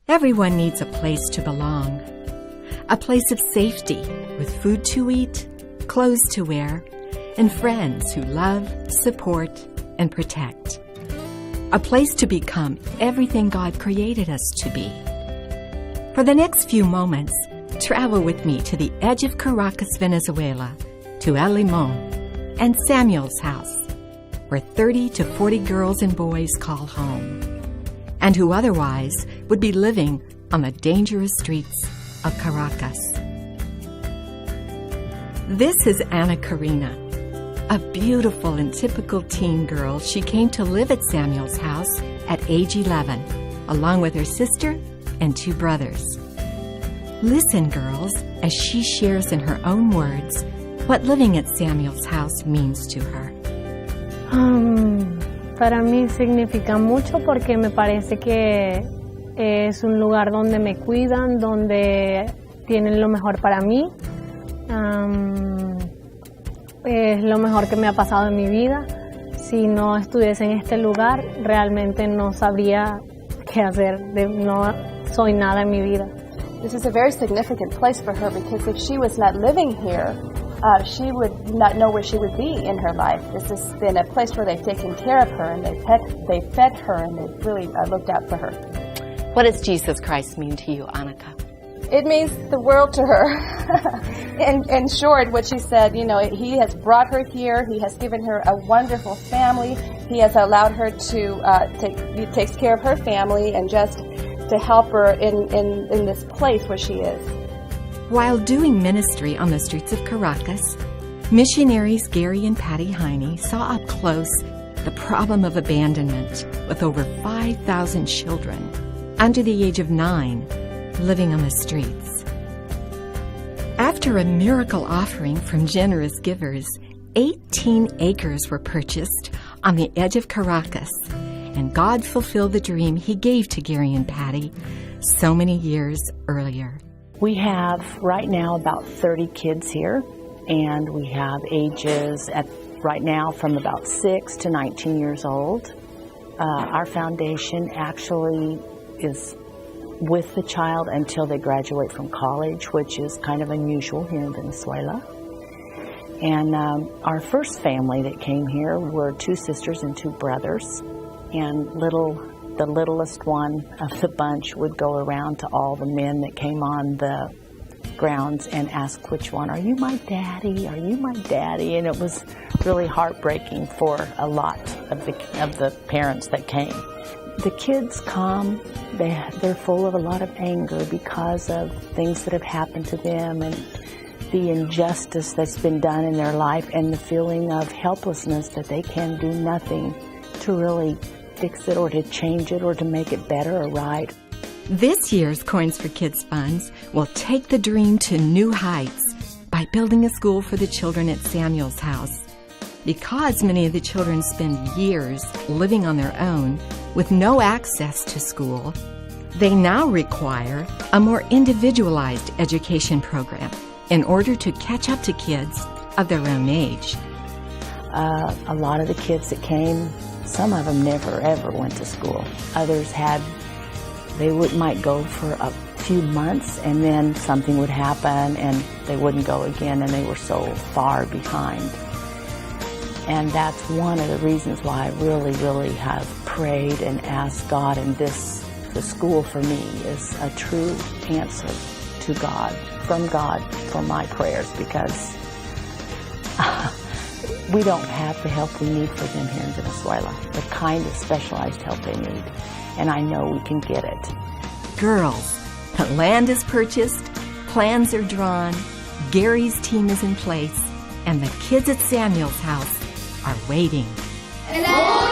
Everyone needs a place to belong, a place of safety with food to eat, clothes to wear, and friends who love, support, and protect. A place to become everything God created us to be. For the next few moments, travel with me to the edge of Caracas, Venezuela, to El Limon and Samuel's house, where 30 to 40 girls and boys call home, and who otherwise would be living on the dangerous streets of Caracas. This is Ana Karina, a beautiful and typical teen girl. She came to live at Samuel's house at age 11, along with her sister and 2 brothers. Listen, girls, as she shares in her own words what living at Samuel's house means to her. Para mí significa mucho porque me parece que es un lugar donde me cuidan, donde tienen lo mejor para mí. Es lo mejor que me ha pasado en mi vida. Si no estuviese en este lugar, realmente no sabría qué hacer. No soy nada en mi vida. This is a very significant place for her because if she was not living here, she would not know where she would be in her life. This has been a place where they've taken care of her and they've fed her and they've really looked out for her. What does Jesus Christ mean to you, Annika? It means the world to her. In short, what she said, he has brought her here. He has given her a wonderful family. He has allowed her to take care of her family and just to help her in this place where she is. While doing ministry on the streets of Caracas, missionaries Gary and Patty Heine saw up close the problem of abandonment with over 5,000 children under the age of 9 living on the streets. After a miracle offering from generous givers, 18 acres were purchased on the edge of Caracas, and God fulfilled the dream He gave to Gary and Patty so many years earlier. We have right now about 30 kids here, and we have ages right now from about 6 to 19 years old. Our foundation actually is with the child until they graduate from college, which is kind of unusual here in Venezuela. And our first family that came here were 2 sisters and 2 brothers, and the littlest one of the bunch would go around to all the men that came on the grounds and ask which one, "Are you my daddy? Are you my daddy?" And it was really heartbreaking for a lot of the parents that came. The kids come, they're full of a lot of anger because of things that have happened to them and the injustice that's been done in their life and the feeling of helplessness that they can do nothing to really fix it or to change it or to make it better or right. This year's Coins for Kids funds will take the dream to new heights by building a school for the children at Samuel's house. Because many of the children spend years living on their own with no access to school, they now require a more individualized education program in order to catch up to kids of their own age. A lot of the kids that came, some of them never ever went to school. Others might go for a few months and then something would happen and they wouldn't go again, and they were so far behind. And that's one of the reasons why I really, really have prayed and asked God, and the school for me is a true answer to God, for my prayers, because we don't have the help we need for them here in Venezuela, the kind of specialized help they need, and I know we can get it. Girls, the land is purchased, plans are drawn, Gary's team is in place, and the kids at Samuel's house are waiting. Hello.